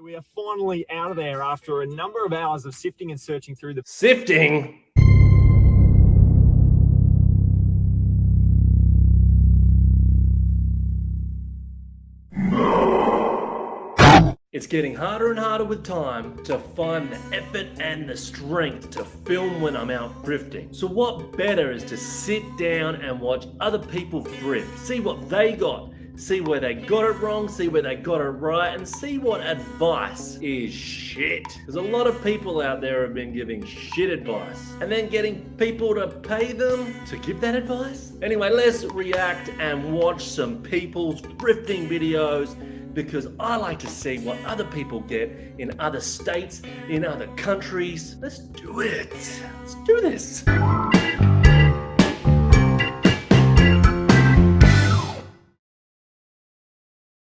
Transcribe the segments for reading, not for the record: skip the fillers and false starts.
We are finally out of there after a number of hours of sifting and searching through the... Sifting? It's getting harder and harder with time to find the effort and the strength to film when I'm out thrifting. So what better is to sit down and watch other people thrift, see what they got, see where they got it wrong, see where they got it right, and see what advice is shit. There's a lot of people out there who have been giving shit advice and then getting people to pay them to give that advice. Anyway, let's react and watch some people's thrifting videos, because I like to see what other people get in other states, in other countries. Let's do it. Let's do this.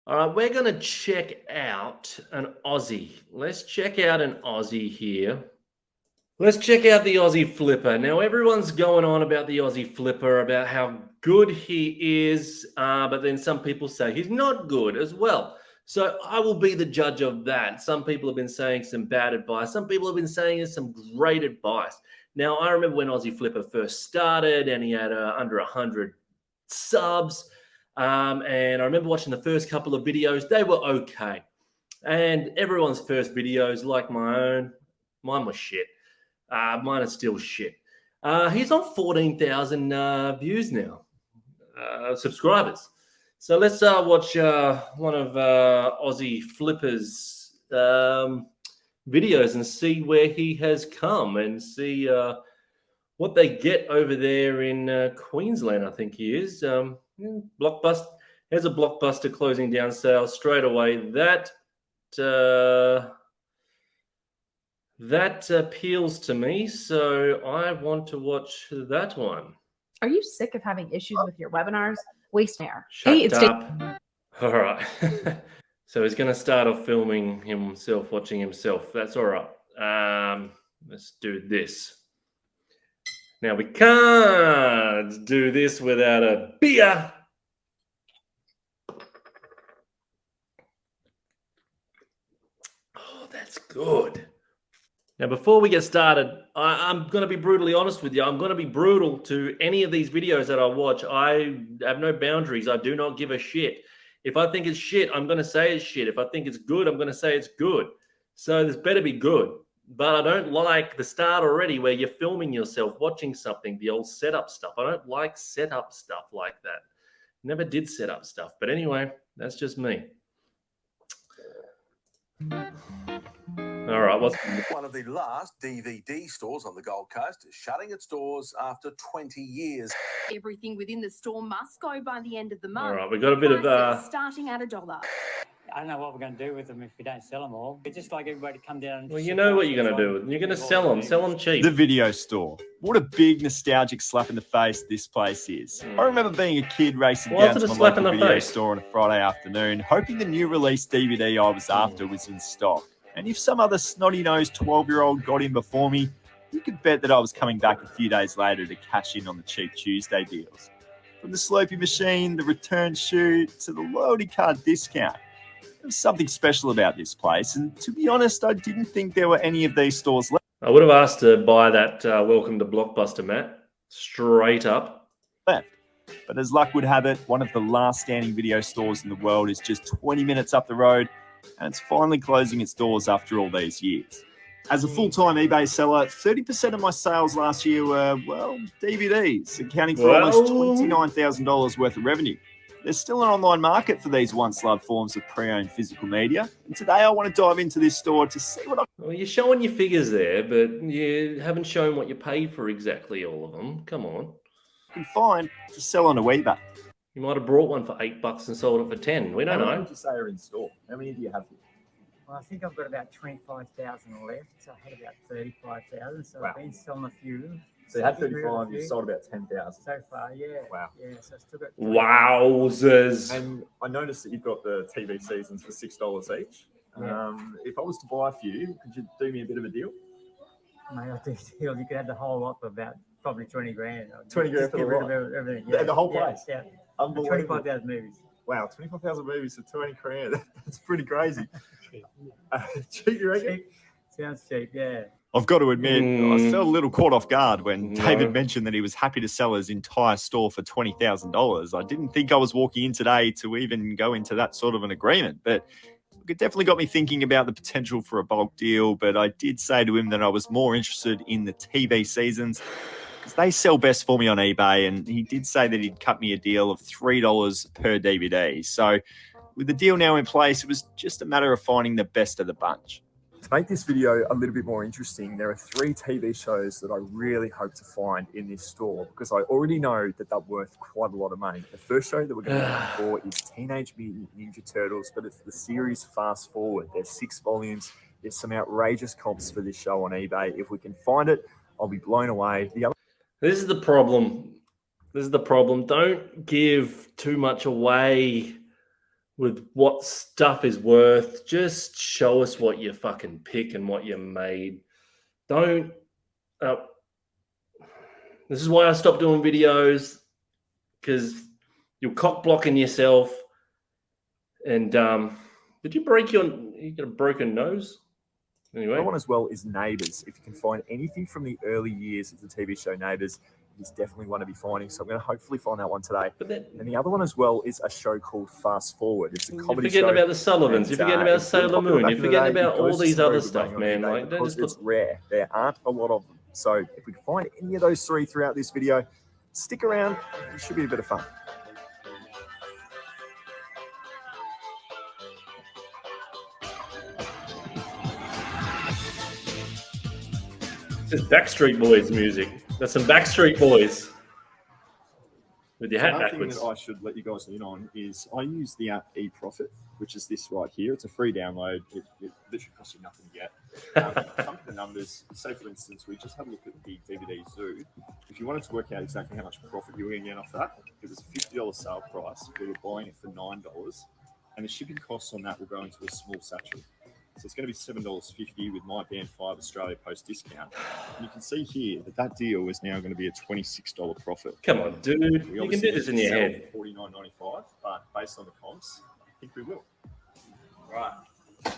All right, we're gonna check out an Aussie. Let's check out an Aussie here. Let's check out the Aussie Flipper. Now, everyone's going on about the Aussie Flipper, about how good he is, but then some people say he's not good as well. So I will be the judge of that. Some people have been saying some bad advice. Some people have been saying there's some great advice. Now, I remember when Aussie Flipper first started and he had under 100 subs. And I remember watching the first couple of videos. They were okay. And everyone's first videos, like my own, mine was shit. Mine is still shit. He's on 14,000 views now, subscribers. So let's watch one of Aussie Flipper's videos and see where he has come and see what they get over there in Queensland, I think he is. Blockbuster. Here's a Blockbuster closing down sales straight away. That appeals to me, so I want to watch that one. Are you sick of having issues with your webinars? Waste air. Shut up. All right. So he's going to start off filming himself, watching himself. That's all right. Let's do this. Now, we can't do this without a beer. Oh, that's good. Now, before we get started, I'm going to be brutally honest with you. I'm going to be brutal to any of these videos that I watch. I have no boundaries. I do not give a shit. If I think it's shit, I'm going to say it's shit. If I think it's good, I'm going to say it's good. So this better be good. But I don't like the start already where you're filming yourself, watching something, the old setup stuff. I don't like setup stuff like that. Never did setup stuff. But anyway, that's just me. All right, what's one of the last DVD stores on the Gold Coast is shutting its doors after 20 years. Everything within the store must go by the end of the month. All right, we've got a bit of starting at $1. I don't know what we're going to do with them if we don't sell them all. It's just like everybody come down and... Well, you know what you're going to do with them. You're going to sell them cheap. The video store. What a big nostalgic slap in the face this place is. I remember being a kid racing down to my local video store on a Friday afternoon, hoping the new release DVD I was after was in stock. And if some other snotty-nosed 12-year-old got in before me, you could bet that I was coming back a few days later to cash in on the cheap Tuesday deals. From the Slurpee machine, the return chute, to the loyalty card discount. There was something special about this place, and to be honest, I didn't think there were any of these stores left. I would have asked to buy that Welcome to Blockbuster, Matt. Straight up. But as luck would have it, one of the last standing video stores in the world is just 20 minutes up the road, and it's finally closing its doors after all these years. As a full-time eBay seller, 30% of my sales last year were, well, DVDs, accounting for almost $29,000 worth of revenue. There's still an online market for these once-loved forms of pre-owned physical media, and today I want to dive into this store to see what I... Well, you're showing your figures there, but you haven't shown what you paid for exactly all of them. Come on. can find to sell on a eBay. You might have brought one for $8 and sold it for 10. We don't know. How many would you say are in store? How many do you have here? Well, I think I've got about 25,000 left. So I had about 35,000. So I've been selling a few. So you had 35, you sold about 10,000. So far, yeah. Wow. Yeah, so I still got... Wowzers. And I noticed that you've got the TV seasons for $6 each. Yeah. If I was to buy a few, could you do me a bit of a deal? Mate, I'll do a deal. You could have the whole lot for about probably 20 grand. 20 grand for the lot? Everything. Yeah. The whole place? Yeah. Unbelievable. 25,000 movies. Wow, 25,000 movies for 20 grand. That's pretty crazy. Cheap, you reckon? Cheap. Sounds cheap, yeah. I've got to admit, I felt a little caught off guard when No. David mentioned that he was happy to sell his entire store for $20,000. I didn't think I was walking in today to even go into that sort of an agreement, but it definitely got me thinking about the potential for a bulk deal. But I did say to him that I was more interested in the TV seasons because they sell best for me on eBay, and he did say that he'd cut me a deal of $3 per DVD. So with the deal now in place, it was just a matter of finding the best of the bunch. To make this video a little bit more interesting, there are 3 TV shows that I really hope to find in this store because I already know that they're worth quite a lot of money. The first show that we're going to be looking for is Teenage Mutant Ninja Turtles, but it's the series Fast Forward. There's 6 volumes. There's some outrageous comps for this show on eBay. If we can find it, I'll be blown away. This is the problem. Don't give too much away with what stuff is worth. Just show us what you fucking pick and what you made. Don't. This is why I stopped doing videos, because you're cock blocking yourself. And did you break you got a broken nose? Anyway, Another one as well is Neighbours. If you can find anything from the early years of the TV show Neighbours, it's definitely one to be finding. So I'm going to hopefully find that one today. And the other one as well is a show called Fast Forward. It's a comedy show. You're forgetting about the Sullivans. You're forgetting about Sailor Moon. You're forgetting about all these other stuff, man. Like, because it's rare. There aren't a lot of them. So if we can find any of those 3 throughout this video, stick around. It should be a bit of fun. This is Backstreet Boys music. That's some Backstreet Boys. With your hat Another backwards. thing that I should let you guys in on is I use the app eProfit, which is this right here. It's a free download. It literally costs you nothing to get. Some of the numbers, say for instance, we just had a look at the DVD Zoo. If you wanted to work out exactly how much profit you were going to get off that, because it's a $50 sale price, we were buying it for $9, and the shipping costs on that will go into a small satchel. So it's going to be $7.50 with my Band 5 Australia Post discount. And you can see here that that deal is now going to be a $26 profit. Come on, dude. You can do this in your head. $49.95, but based on the comps, I think we will. Right. This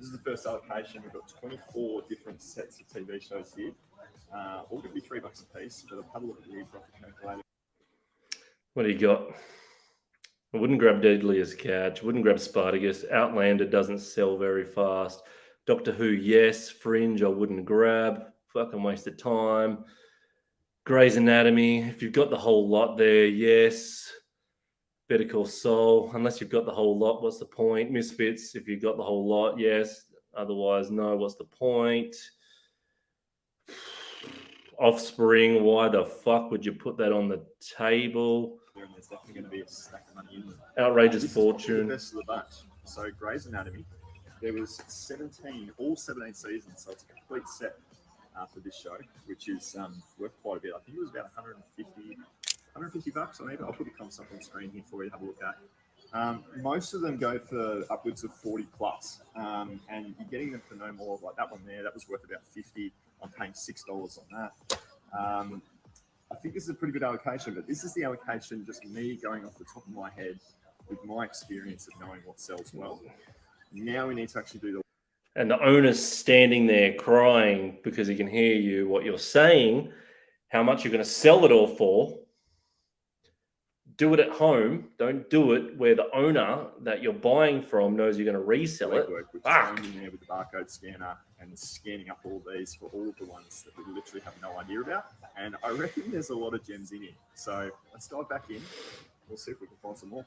is the first allocation. We've got 24 different sets of TV shows here. All going to be $3 a piece, but I've had a look at the profit calculator. What do you got? I wouldn't grab Deadliest Catch. Wouldn't grab Spartacus. Outlander doesn't sell very fast. Doctor Who, yes. Fringe, I wouldn't grab. Fucking waste of time. Grey's Anatomy, if you've got the whole lot there, yes. Better Call Saul, unless you've got the whole lot, what's the point? Misfits, if you've got the whole lot, yes. Otherwise, no, what's the point? Offspring, why the fuck would you put that on the table? There's definitely going to be a stack of money in there. Outrageous Fortune. The best of the bunch. So Grey's Anatomy, there was 17, all 17 seasons, so it's a complete set for this show, which is worth quite a bit. I think it was about $150 on eBay. I'll put the comps up on screen here for you to have a look at. Most of them go for upwards of 40 plus, and you're getting them for no more. Like that one there, that was worth about 50. I'm paying $6 on that. I think this is a pretty good allocation, but this is the allocation just me going off the top of my head with my experience of knowing what sells well. Now we need to actually do the... And the owner's standing there crying because he can hear you, what you're saying, how much you're going to sell it all for. Do it at home. Don't do it where the owner that you're buying from knows you're going to resell it. Work, which is going in there with the barcode scanner and scanning up all these for all of the ones that we literally have no idea about. And I reckon there's a lot of gems in here. So let's dive back in. We'll see if we can find some more.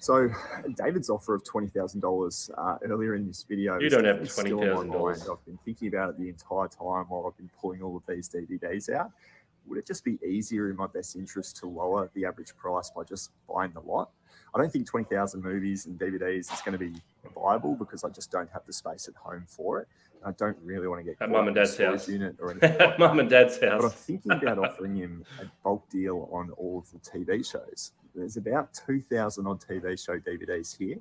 So David's offer of $20,000 earlier in this video. You don't have $20,000. I've been thinking about it the entire time while I've been pulling all of these DVDs out. Would it just be easier in my best interest to lower the average price by just buying the lot? I don't think 20,000 movies and DVDs is going to be viable because I just don't have the space at home for it. I don't really want to get at mum and dad's house. Unit or anything like mum and dad's house. But I'm thinking about offering him a bulk deal on all of the TV shows. There's about 2,000 on TV show DVDs here.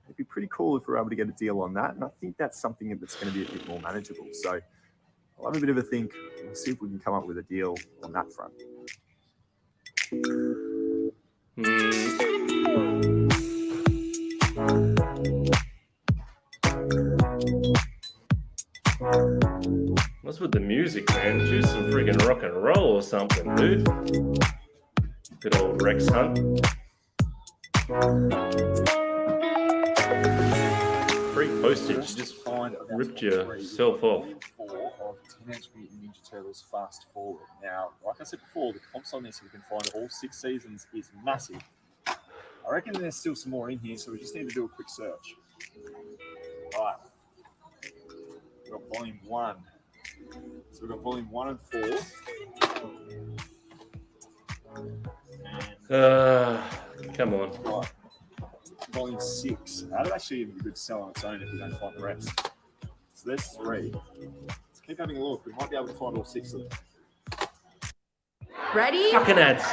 It'd be pretty cool if we're able to get a deal on that. And I think that's something that's going to be a bit more manageable. So I'll have a bit of a think. We'll see if we can come up with a deal on that front. What's with the music, man? Choose some freaking rock and roll or something, dude. Good old Rex Hunt. Free postage. You just ripped yourself off. Volume 4 of Teenage Mutant Ninja Turtles Fast Forward. Now, like I said before, the comps on this we can find all 6 seasons is massive. I reckon there's still some more in here, so we just need to do a quick search. All right. We've got volume 1. So we've got volume 1 and 4. Come on. Right. Volume 6. That'd actually be a good sell on its own if we don't find the rest. So there's 3. Let's keep having a look. We might be able to find all 6 of them. Ready? Fucking ads.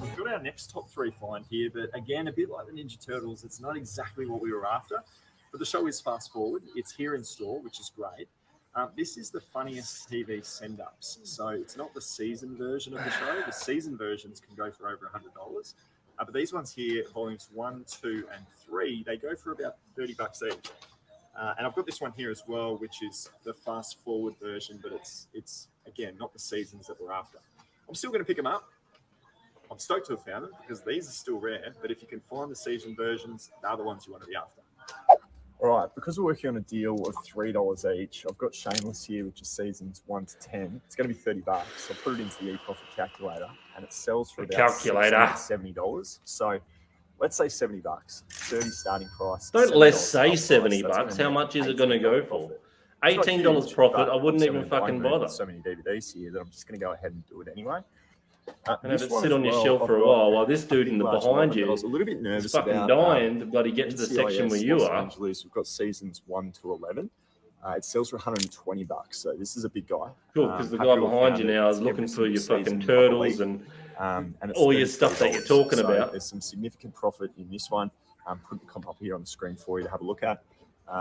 We've got our next top 3 find here, but again, a bit like the Ninja Turtles, it's not exactly what we were after. But the show is Fast Forward. It's here in store, which is great. This is the funniest TV send-ups. So it's not the season version of the show. The season versions can go for over $100. But these ones here, volumes 1, 2, and 3, they go for about $30 each. And I've got this one here as well, which is the Fast Forward version, but it's again, not the seasons that we're after. I'm still going to pick them up. I'm stoked to have found them because these are still rare. But if you can find the season versions, they're the ones you want to be after. All right, because we're working on a deal of $3 each, I've got Shameless here, which is seasons 1 to 10. It's going to be $30. So I'll put it into the e-profit calculator, and it sells for about $70. So let's say $70. 30 starting price. Don't let's say $70. How much is it going to go for? $18 profit. I wouldn't even fucking bother. So many DVDs here that I'm just going to go ahead and do it anyway. And have it sit on your shelf for a while this dude in the behind you is a little bit nervous is fucking about, dying to bloody get to the section where you Los are. Angeles, we've got seasons 1 to 11. It sells for $120, so this is a big guy. Cool, because the guy behind you now is looking for your fucking turtles and all your stuff that you're talking about. There's some significant profit in this one. Put the comp up here on the screen for you to have a look at.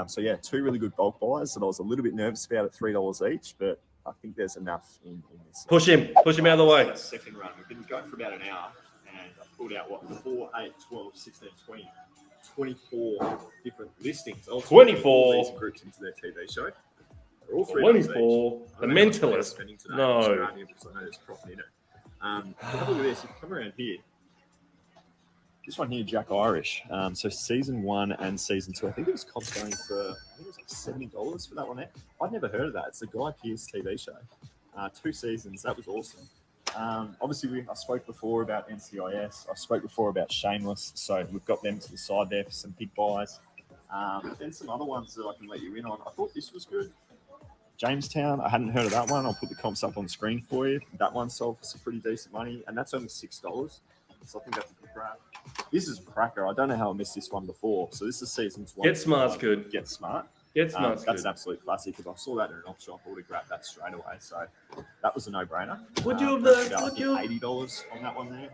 So yeah, 2 really good bulk buys that I was a little bit nervous about at $3 each, but I think there's enough in this. Push him out of the way. Second run. We've been going for about an hour, and I pulled out 4, 8, 12, 16, 20, 24 different listings. 24 these groups into their TV show. They're all $24. The Mentalist. No. I know there's profit in it. Have a look at this. If you come around here, this one here, Jack Irish. So season 1 and season 2. I think it was comps going for, I think it was like $70 for that one there. I'd never heard of that. It's the Guy Pearce TV show. 2 seasons. That was awesome. Obviously, I spoke before about NCIS. I spoke before about Shameless. So we've got them to the side there for some big buys. Then some other ones that I can let you in on. I thought this was good. Jamestown. I hadn't heard of that one. I'll put the comps up on the screen for you. That one sold for some pretty decent money. And that's only $6. So I think that's a good grab. This is a cracker. I don't know how I missed this one before. So this is seasons 1. Get Smart's good. Get Smart. Get Smart's That's good. an absolute classic. If I saw that in an op shop, I would have grabbed that straight away. So that was a no-brainer. Would you have $80 on that one there.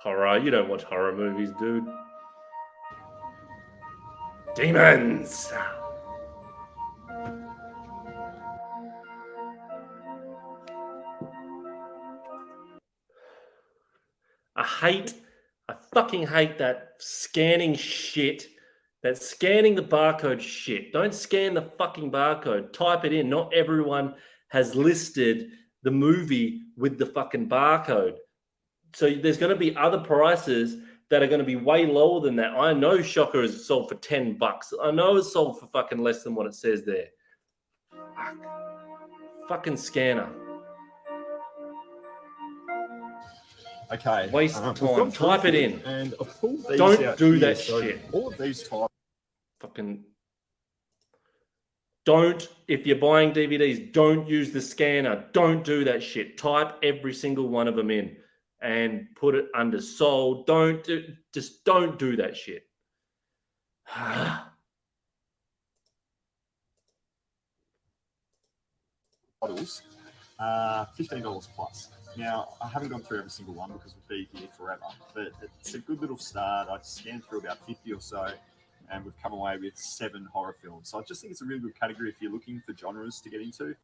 Horror. You don't watch horror movies, dude. Demons. I fucking hate that scanning shit. That scanning the barcode shit. Don't scan the fucking barcode. Type it in. Not everyone has listed the movie with the fucking barcode. So there's going to be other prices that are going to be way lower than that. I know Shocker is sold for $10. I know it's sold for fucking less than what it says there. Fucking scanner. Okay. Waste of time. Type it in. And I've pulled these Don't out do here. that So shit. all of these types. Fucking don't, if you're buying DVDs, don't use the scanner. Don't do that shit. Type every single one of them in and put it under sold. Just don't do that shit. Bottles, $15 plus. Now, I haven't gone through every single one because we'll be here forever, but it's a good little start. I've scanned through about 50 or so, and we've come away with 7 horror films. So I just think it's a really good category if you're looking for genres to get into.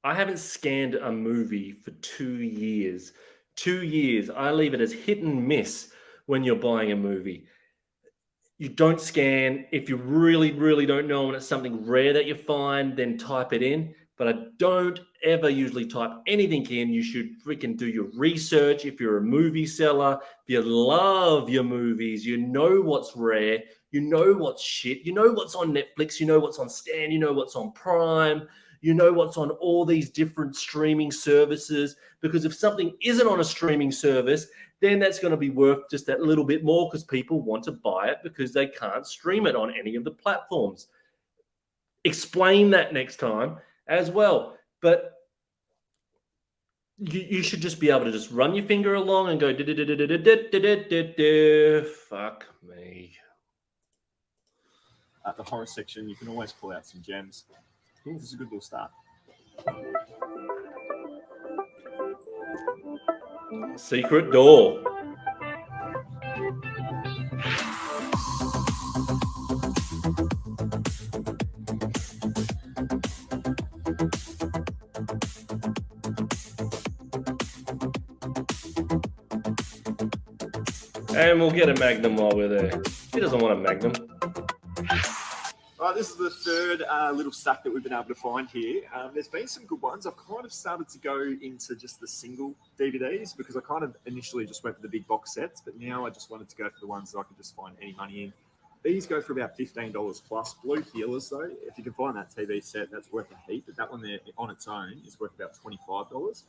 I haven't scanned a movie for 2 years 2 years. I leave it as hit and miss when you're buying a movie. You don't scan. If you really, really don't know and it's something rare that you find, then type it in. But I don't ever usually type anything in. You should freaking do your research. If you're a movie seller, if you love your movies, you know what's rare, you know what's shit, you know what's on Netflix, you know what's on Stan, you know what's on Prime, you know what's on all these different streaming services. Because if something isn't on a streaming service, then that's going to be worth just that little bit more because people want to buy it because they can't stream it on any of the platforms. Explain that next time as well. But you should just be able to just run your finger along and go, fuck me. At the horror section, you can always pull out some gems. I think this is a good little start. Secret door. And we'll get a Magnum while we're there. He doesn't want a Magnum. All right, this is the third little stack that we've been able to find here. There's been some good ones. I've kind of started to go into just the single DVDs because I kind of initially just went for the big box sets, but now I just wanted to go for the ones that I could just find any money in. These go for about $15 plus. Blue Healers, though, if you can find that TV set, that's worth a heap. But that one there on its own is worth about $25.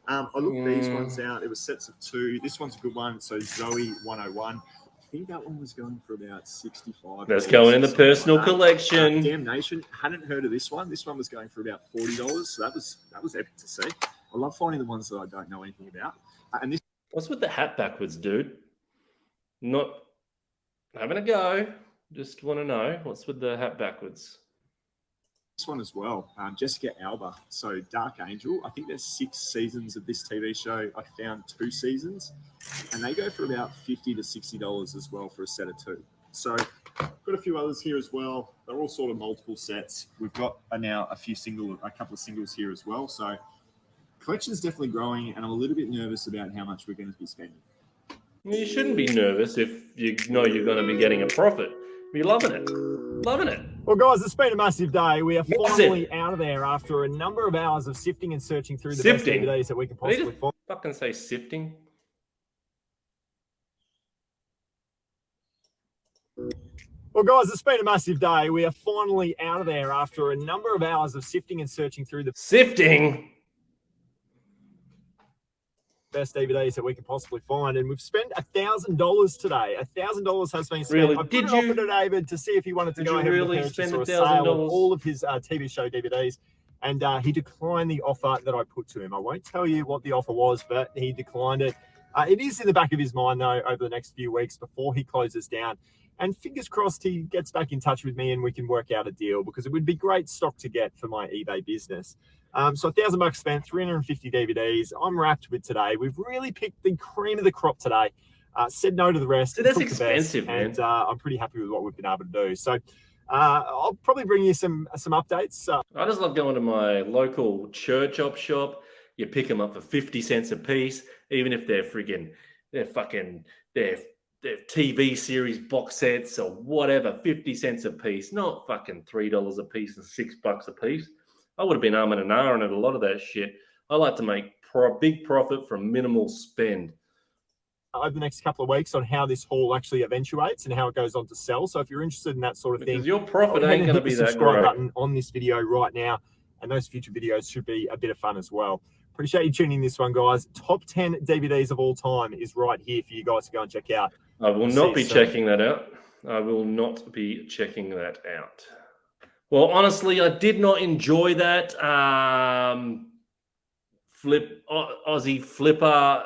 I looked these ones out. It was sets of 2. This one's a good one. So Zoe 101. I think that one was going for about $65. That's going in the personal collection. Damnation. Hadn't heard of this one. This one was going for about $40. So that was epic to see. I love finding the ones that I don't know anything about. And this. What's with the hat backwards, dude? Not having a go. Just want to know what's with the hat backwards. This one as well, Jessica Alba. So Dark Angel. I think there's 6 seasons of this TV show. I found 2 seasons, and they go for about $50 to $60 as well for a set of 2. So got a few others here as well. They're all sort of multiple sets. We've got now a couple of singles here as well. So collection's definitely growing, and I'm a little bit nervous about how much we're going to be spending. You shouldn't be nervous if you know you're going to be getting a profit. You're loving it. Loving it. Well, guys, it's been a massive day. We are finally out of there after a number of hours of sifting and searching through the best DVDs that we can possibly find. Fucking say sifting. Well, guys, it's been a massive day. We are finally out of there after a number of hours of sifting and searching through the sifting best DVDs that we can possibly find, and we've spent $1,000 today. $1,000 has been spent. Really? I put an offer to David to see if he wanted to go ahead and purchase or a sale of all of his TV show DVDs, and he declined the offer that I put to him. I won't tell you what the offer was, but he declined it. It is in the back of his mind, though, over the next few weeks before he closes down. And fingers crossed he gets back in touch with me and we can work out a deal, because it would be great stock to get for my eBay business. So $1,000 spent, 350 DVDs. I'm wrapped with today. We've really picked the cream of the crop today. Said no to the rest. So that's expensive, man. And I'm pretty happy with what we've been able to do. So I'll probably bring you some updates. I just love going to my local church op shop. You pick them up for 50 cents a piece, even if they're TV series box sets or whatever, 50 cents a piece, not fucking $3 a piece and $6 a piece. I would have been arming and ahhing at a lot of that shit. I like to make big profit from minimal spend. Over the next couple of weeks on how this haul actually eventuates and how it goes on to sell. So if you're interested in that sort of thing, your profit ain't going to be that subscribe button on this video right now, and those future videos should be a bit of fun as well. Appreciate you tuning in this one, guys. Top 10 DVDs of all time is right here for you guys to go and check out. I will not be checking that out. I will not be checking that out. Well, honestly, I did not enjoy that Aussie Flipper.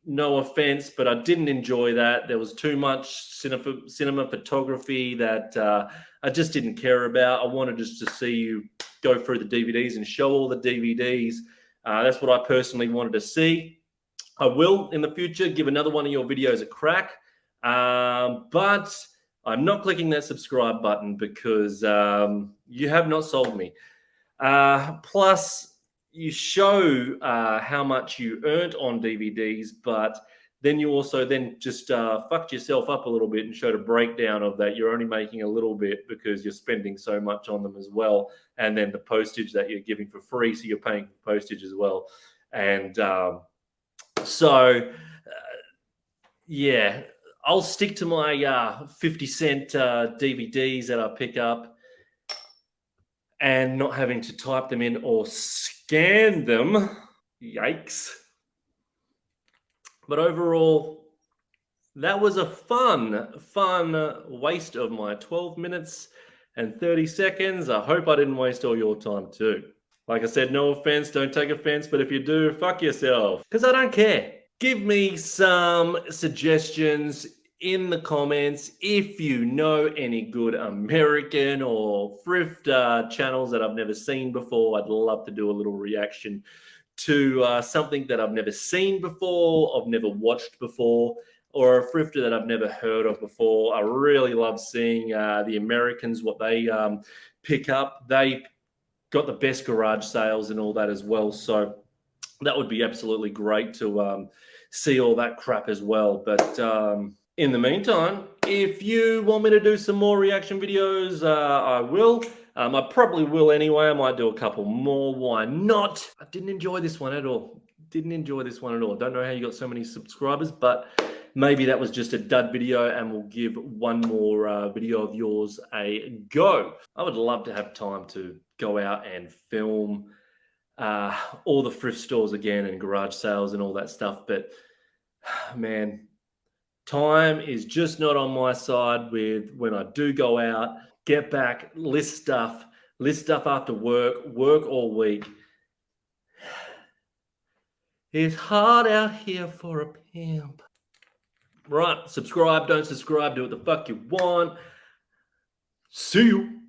No offense, but I didn't enjoy that. There was too much cinema photography that I just didn't care about. I wanted just to see you go through the DVDs and show all the DVDs. That's what I personally wanted to see. I will, in the future, give another one of your videos a crack. But I'm not clicking that subscribe button because you have not sold me. Plus, you show how much you earned on DVDs, but then you also then just fucked yourself up a little bit and showed a breakdown of that. You're only making a little bit because you're spending so much on them as well. And then the postage that you're giving for free, so you're paying for postage as well. And yeah, I'll stick to my 50-cent DVDs that I pick up and not having to type them in or scan them. Yikes. But overall, that was a fun waste of my 12 minutes and 30 seconds. I hope I didn't waste all your time too. Like I said, no offense, don't take offense, but if you do, fuck yourself. Because I don't care. Give me some suggestions in the comments if you know any good American or thrift channels that I've never seen before. I'd love to do a little reaction to something that I've never seen before, I've never watched before, or a thrifter that I've never heard of before. I really love seeing the Americans, what they pick up. They got the best garage sales and all that as well. So that would be absolutely great to see all that crap as well. But in the meantime, if you want me to do some more reaction videos, I will. I probably will anyway. I might do a couple more. Why not? I didn't enjoy this one at all. Don't know how you got so many subscribers, but maybe that was just a dud video and we'll give one more video of yours a go. I would love to have time to go out and film all the thrift stores again and garage sales and all that stuff. But man, time is just not on my side with when I do go out, get back, list stuff after work all week. It's hard out here for a pimp. Right, subscribe, don't subscribe, do what the fuck you want. See you.